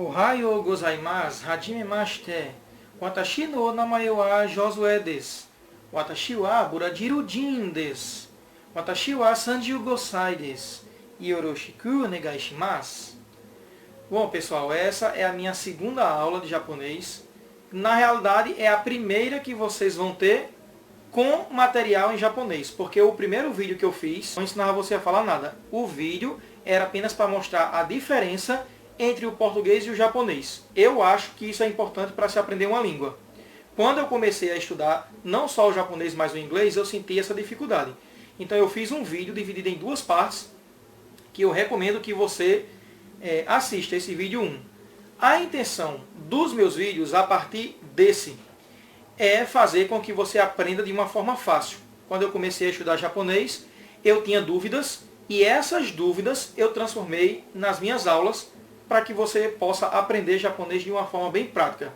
Ohayou gozaimasu, hajime mashite. Watashi no namae wa Josué desu. Watashi wa Burajiro Jin desu. Watashi wa Sanjiu Gosai desu. Yoroshiku onegai shimasu. Bom, pessoal, essa é a minha segunda aula de japonês. Na realidade, é a primeira que vocês vão ter com material em japonês, porque o primeiro vídeo que eu fiz não ensinava você a falar nada. O vídeo era apenas para mostrar a diferença entre o português e o japonês. Eu acho que isso é importante para se aprender uma língua. Quando eu comecei a estudar não só o japonês, mas o inglês, eu senti essa dificuldade. Então eu fiz um vídeo dividido em duas partes, que eu recomendo que você assista esse vídeo 1. A intenção dos meus vídeos, a partir desse, é fazer com que você aprenda de uma forma fácil. Quando eu comecei a estudar japonês, eu tinha dúvidas, e essas dúvidas eu transformei nas minhas aulas, para que você possa aprender japonês de uma forma bem prática.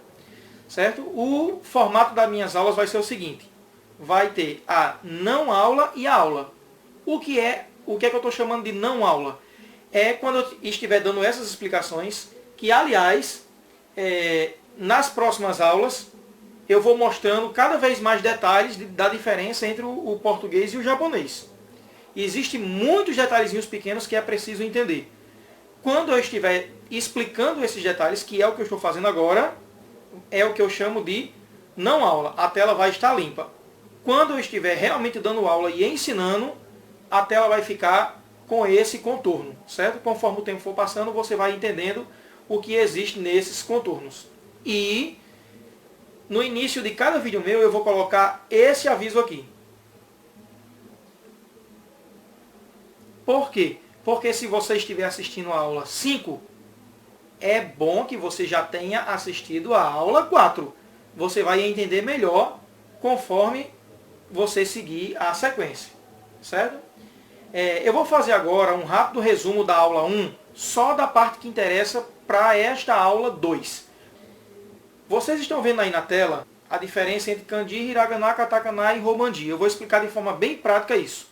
Certo? O formato das minhas aulas vai ser o seguinte: vai ter a não aula e a aula. O que é que eu estou chamando de não aula? É quando eu estiver dando essas explicações, que aliás, nas próximas aulas, eu vou mostrando cada vez mais detalhes da diferença entre o português e o japonês. E existem muitos detalhezinhos pequenos que é preciso entender. Quando eu estiver explicando esses detalhes, que é o que eu estou fazendo agora, é o que eu chamo de não aula. A tela vai estar limpa. Quando eu estiver realmente dando aula e ensinando, a tela vai ficar com esse contorno, certo? Conforme o tempo for passando, você vai entendendo o que existe nesses contornos. E no início de cada vídeo meu, eu vou colocar esse aviso aqui. Por quê? Porque se você estiver assistindo a aula 5, é bom que você já tenha assistido a aula 4. Você vai entender melhor conforme você seguir a sequência. Certo? Eu vou fazer agora um rápido resumo da aula 1, só da parte que interessa para esta aula 2. Vocês estão vendo aí na tela a diferença entre kanji, hiragana, katakana e romanji. Eu vou explicar de forma bem prática isso.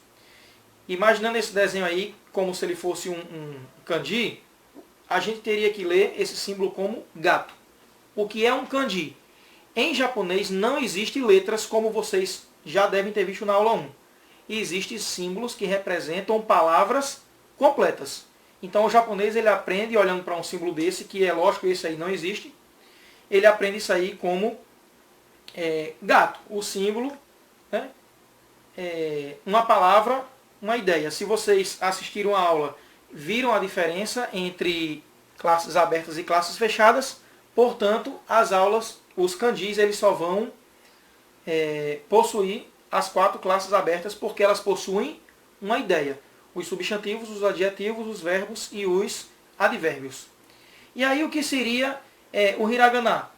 Imaginando esse desenho aí como se ele fosse um kanji, a gente teria que ler esse símbolo como gato. O que é um kanji? Em japonês não existe letras como vocês já devem ter visto na aula 1. Existem símbolos que representam palavras completas. Então o japonês ele aprende olhando para um símbolo desse, que é lógico, esse aí não existe. Ele aprende isso aí como gato, o símbolo, né? Uma palavra, uma ideia. Se vocês assistiram a aula, viram a diferença entre classes abertas e classes fechadas, portanto, as aulas, os kanjis, eles só vão possuir as 4 classes abertas, porque elas possuem uma ideia. Os substantivos, os adjetivos, os verbos e os advérbios. E aí o que seria o hiragana?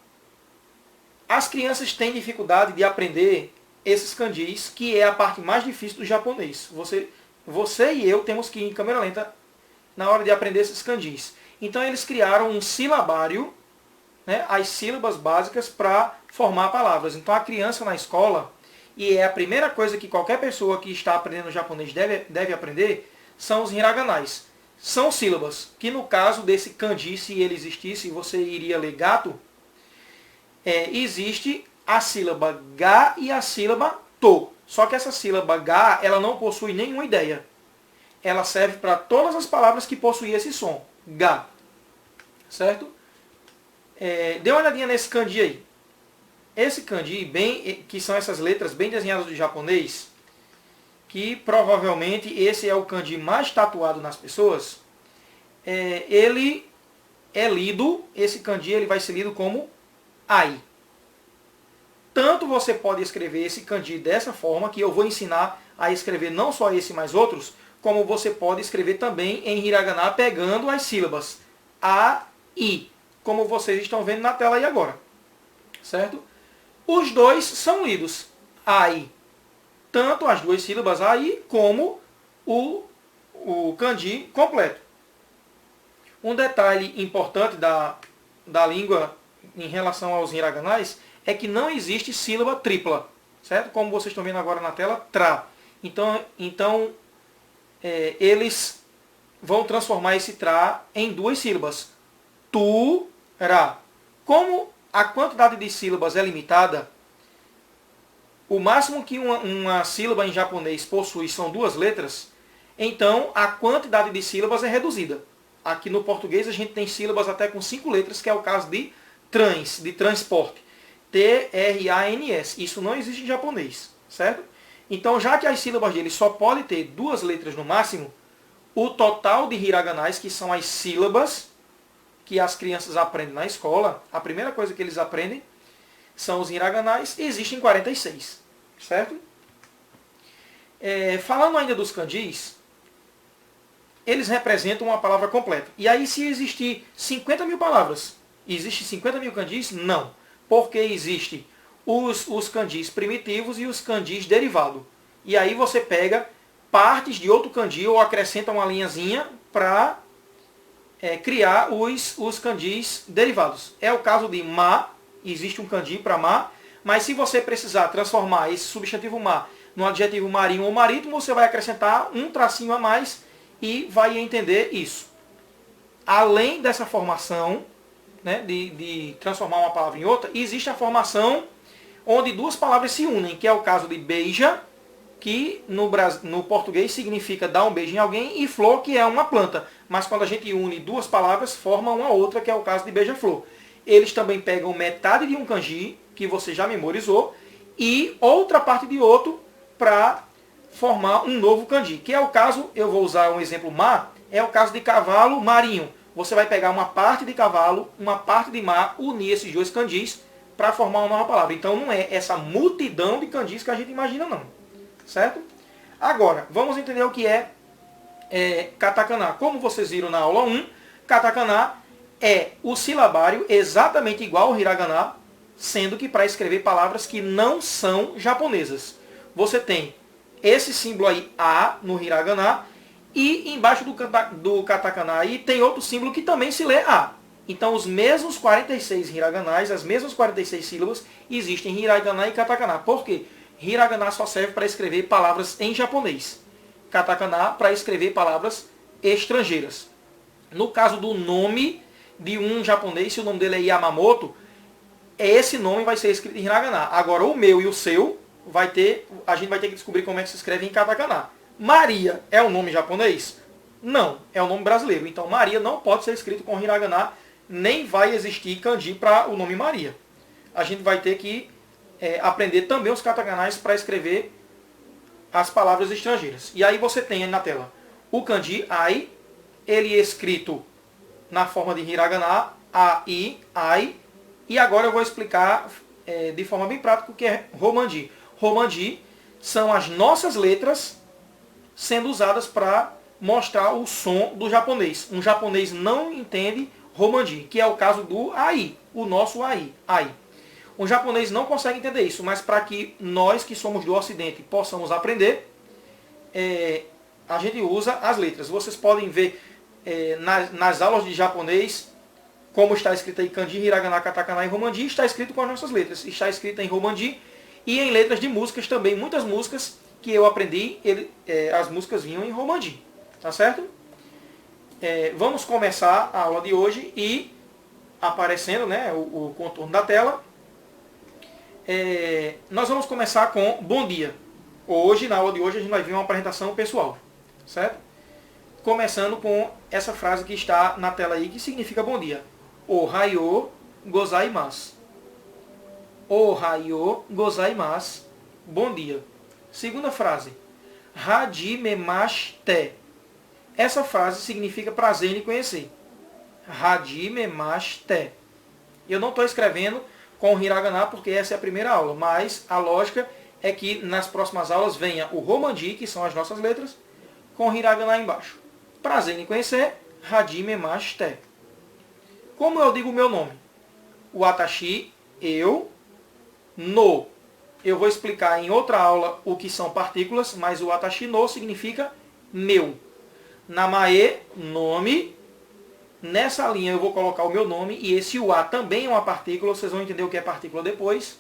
As crianças têm dificuldade de aprender esses kanjis, que é a parte mais difícil do japonês. Você e eu temos que ir em câmera lenta na hora de aprender esses kanjis. Então eles criaram um silabário, né, as sílabas básicas para formar palavras. Então a criança na escola, e é a primeira coisa que qualquer pessoa que está aprendendo japonês deve aprender, são os hiraganais. São sílabas, que no caso desse kanji, se ele existisse, você iria ler gato, existe a sílaba ga e a sílaba to. Só que essa sílaba ga, ela não possui nenhuma ideia. Ela serve para todas as palavras que possuem esse som. Ga. Certo? Dê uma olhadinha nesse kanji aí. Esse kanji, que são essas letras bem desenhadas do japonês, que provavelmente esse é o kanji mais tatuado nas pessoas, ele é lido, esse kanji ele vai ser lido como ai. Tanto você pode escrever esse kanji dessa forma, que eu vou ensinar a escrever não só esse, mas outros, como você pode escrever também em hiragana pegando as sílabas a, i, como vocês estão vendo na tela aí agora. Certo? Os dois são lidos, ai. Tanto as duas sílabas ai, como o kanji completo. Um detalhe importante da língua em relação aos hiraganais é que não existe sílaba tripla, certo? Como vocês estão vendo agora na tela, tra. Então eles vão transformar esse tra em 2 sílabas. Tu, Ra. Como a quantidade de sílabas é limitada, o máximo que uma sílaba em japonês possui são 2 letras, então a quantidade de sílabas é reduzida. Aqui no português a gente tem sílabas até com 5 letras, que é o caso de trans, de transporte. T-R-A-N-S. Isso não existe em japonês, certo? Então, já que as sílabas dele só podem ter 2 letras no máximo, o total de hiraganais, que são as sílabas que as crianças aprendem na escola, a primeira coisa que eles aprendem são os hiraganais, existem 46, certo? Falando ainda dos kanjis, eles representam uma palavra completa. E aí, se existir 50 mil palavras, existe 50 mil kanjis? Não. Porque existe os kanjis primitivos e os kanjis derivados. E aí você pega partes de outro kanji ou acrescenta uma linhazinha para criar os kanjis derivados. É o caso de ma, existe um kanji para ma, mas se você precisar transformar esse substantivo ma no adjetivo marinho ou marítimo, você vai acrescentar um tracinho a mais e vai entender isso. Além dessa formação, né, de transformar uma palavra em outra, existe a formação onde 2 palavras se unem, que é o caso de beija, que no português significa dar um beijo em alguém, e flor, que é uma planta. Mas quando a gente une 2 palavras, forma uma outra, que é o caso de beija-flor. Eles também pegam metade de um kanji, que você já memorizou, e outra parte de outro para formar um novo kanji. Que é o caso, eu vou usar um exemplo ma, é o caso de cavalo marinho. Você vai pegar uma parte de cavalo, uma parte de ma, unir esses 2 kanjis para formar uma nova palavra. Então não é essa multidão de kanjis que a gente imagina, não. Certo? Agora, vamos entender o que é katakana. Como vocês viram na aula 1, katakana é o silabário exatamente igual ao hiragana, sendo que para escrever palavras que não são japonesas. Você tem esse símbolo aí, A, no hiragana, e embaixo do katakana aí tem outro símbolo que também se lê A. Então os mesmos 46 hiraganais, as mesmas 46 sílabas, existem em hiragana e katakana. Por quê? Hiragana só serve para escrever palavras em japonês. Katakana para escrever palavras estrangeiras. No caso do nome de um japonês, se o nome dele é Yamamoto, esse nome vai ser escrito em hiragana. Agora o meu e o seu, a gente vai ter que descobrir como é que se escreve em katakana. Maria é um nome japonês? Não, é um nome brasileiro. Então Maria não pode ser escrito com hiragana, nem vai existir kanji para o nome Maria. A gente vai ter que aprender também os katakanais para escrever as palavras estrangeiras. E aí você tem aí na tela o kanji ai, ele é escrito na forma de hiragana, ai, ai. E agora eu vou explicar de forma bem prática o que é romanji. Romanji são as nossas letras sendo usadas para mostrar o som do japonês. Um japonês não entende romanji, que é o caso do ai, o nosso ai, ai. Um japonês não consegue entender isso, mas para que nós que somos do Ocidente possamos aprender, a gente usa as letras. Vocês podem ver nas aulas de japonês como está escrito aí kanji, hiragana, katakana e romanji, está escrito com as nossas letras. Está escrito em romanji e em letras de músicas também. Muitas músicas que eu aprendi, as músicas vinham em romanji. Tá certo? Vamos começar a aula de hoje e aparecendo, né, o contorno da tela. Nós vamos começar com bom dia. Hoje, na aula de hoje, a gente vai ver uma apresentação pessoal. Certo? Começando com essa frase que está na tela aí, que significa bom dia. Ohayou gozaimasu. Ohayou gozaimasu. Bom dia. Segunda frase. Hajimemashite. Essa frase significa prazer em conhecer. Hajimemashite. Eu não estou escrevendo com hiragana porque essa é a primeira aula, mas a lógica é que nas próximas aulas venha o romanji, que são as nossas letras, com hiragana embaixo. Prazer em conhecer, hajimemashite. Como eu digo o meu nome? Watashi, eu, no. Eu vou explicar em outra aula o que são partículas, mas o watashi no significa meu. Namae, nome. Nessa linha eu vou colocar o meu nome e esse wa também é uma partícula, vocês vão entender o que é partícula depois.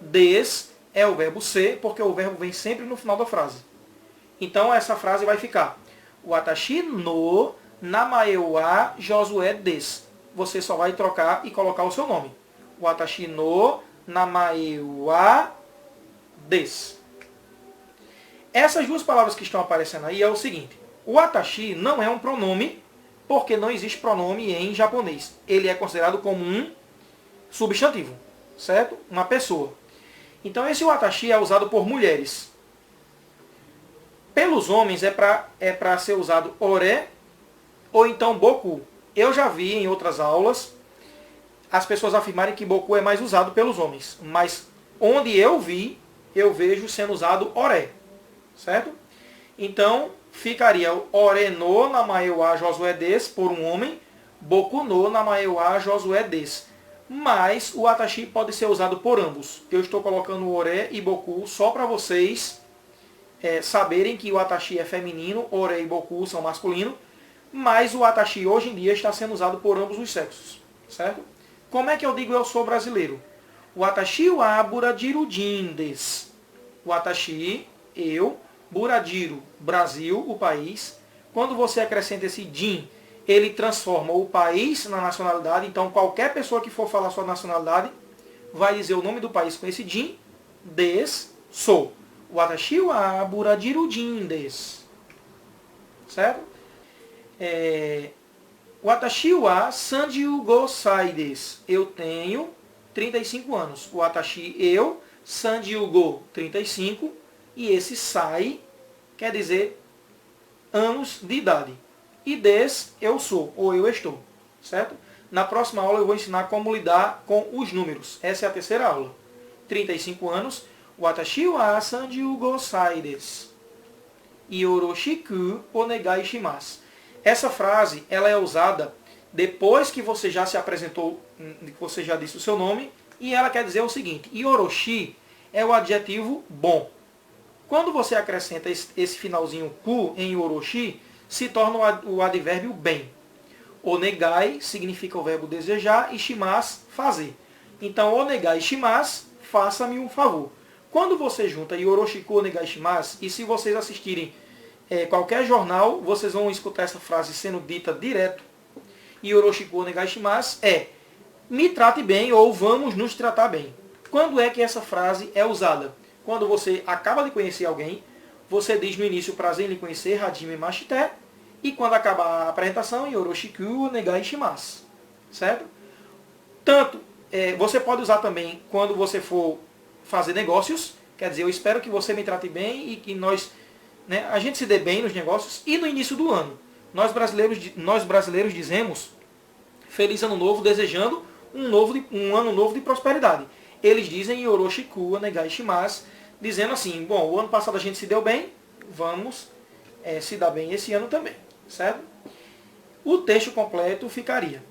Des é o verbo ser, porque o verbo vem sempre no final da frase. Então essa frase vai ficar Watashi no namae wa Josué des. você só vai trocar e colocar o seu nome. Watashi no namae wa desu. Essas duas palavras que estão aparecendo aí é o seguinte. O watashi não é um pronome, porque não existe pronome em japonês. Ele é considerado como um substantivo, certo? Uma pessoa. Então esse watashi é usado por mulheres. Pelos homens é para ser usado ore ou então boku. Eu já vi em outras aulas as pessoas afirmarem que boku é mais usado pelos homens. Mas onde eu vi, eu vejo sendo usado ore. Certo? Então, ficaria ore no namae wa Josué desu por um homem, boku no namae wa Josué desu. Mas o watashi pode ser usado por ambos. Eu estou colocando ore e boku só para vocês saberem que o watashi é feminino, ore e boku são masculino, mas o watashi hoje em dia está sendo usado por ambos os sexos. Certo? Como é que eu digo eu sou brasileiro? Watashi wa buradiru jin desu. Watashi, eu, Buradiru, Brasil, o país. Quando você acrescenta esse jin, ele transforma o país na nacionalidade. Então, qualquer pessoa que for falar sua nacionalidade vai dizer o nome do país com esse jin, des, sou. Watashi wa Buradiru jin desu. Certo? Watashi wa 35 sai desu. Eu tenho 35 anos. Watashi, eu, 35, 35. E esse sai quer dizer anos de idade. E des, eu sou, ou eu estou. Certo? Na próxima aula eu vou ensinar como lidar com os números. Essa é a terceira aula. 35 anos. Watashi wa 35 sai desu. Yoroshiku onegai shimasu. Essa frase ela é usada depois que você já se apresentou, que você já disse o seu nome. E ela quer dizer o seguinte. Yoroshi é o adjetivo bom. Quando você acrescenta esse finalzinho ku em Yoroshi, se torna o advérbio bem. Onegai significa o verbo desejar e shimasu, fazer. Então, onegai shimasu, faça-me um favor. Quando você junta Yoroshiku onegai shimasu, e se vocês assistirem qualquer jornal, vocês vão escutar essa frase sendo dita direto. Yoroshiku onegai shimasu é me trate bem ou vamos nos tratar bem. Quando é que essa frase é usada? Quando você acaba de conhecer alguém, você diz no início prazer em lhe conhecer, hajime mashite, e quando acaba a apresentação, yoroshiku onegai shimasu. Certo? Tanto, você pode usar também quando você for fazer negócios, quer dizer, eu espero que você me trate bem e que a gente se dê bem nos negócios, e no início do ano. Nós brasileiros dizemos Feliz Ano Novo, desejando um ano novo de prosperidade. Eles dizem Yoroshiku onegai shimasu, dizendo assim, bom, o ano passado a gente se deu bem, vamos se dar bem esse ano também, certo? O texto completo ficaria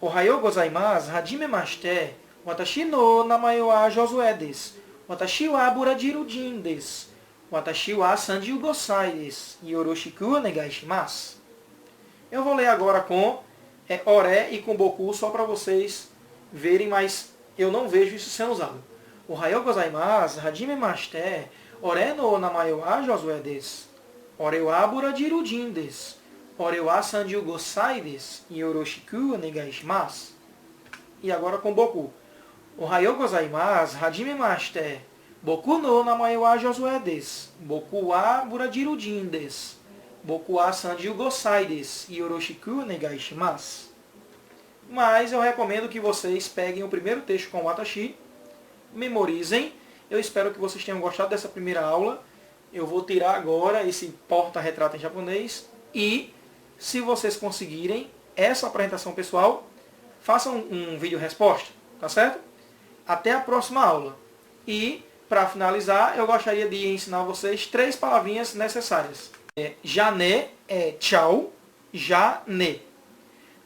Ohayou gozaimasu, hajime mashite, watashi no namae wa Josué desu, watashi wa Buradiru jin desu, watashi wa 35 sai desu, yoroshiku onegai shimasu. Eu vou ler agora com ore e com boku só para vocês verem, mas eu não vejo isso sendo usado. Ohayou gozaimasu, hajime mashite, ore no namae wa Josué desu, ore wa Buradiru jin desu, ore wa 35 sai desu, yoroshiku onegai shimasu. E agora com boku. Ohayou gozaimasu, hajime mashite, boku no namae wa Josué desu, boku wa Buradiru jin desu, boku wa 35 sai desu, yoroshiku onegai shimasu. Mas eu recomendo que vocês peguem o primeiro texto com o watashi, memorizem. Eu espero que vocês tenham gostado dessa primeira aula. Eu vou tirar agora esse porta-retrato em japonês. E, se vocês conseguirem essa apresentação pessoal, façam um vídeo resposta, tá certo? Até a próxima aula. E, para finalizar, eu gostaria de ensinar vocês 3 palavrinhas necessárias. Jane é tchau, jane.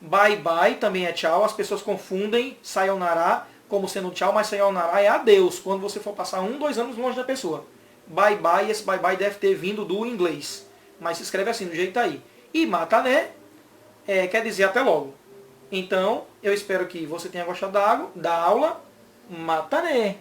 Bye bye também é tchau. As pessoas confundem sayonara como sendo tchau, mas sayonara é adeus, quando você for passar 1, 2 anos longe da pessoa. Bye bye, esse bye bye deve ter vindo do inglês, mas se escreve assim, do jeito aí. E matane quer dizer até logo. Então, eu espero que você tenha gostado da aula. Matane!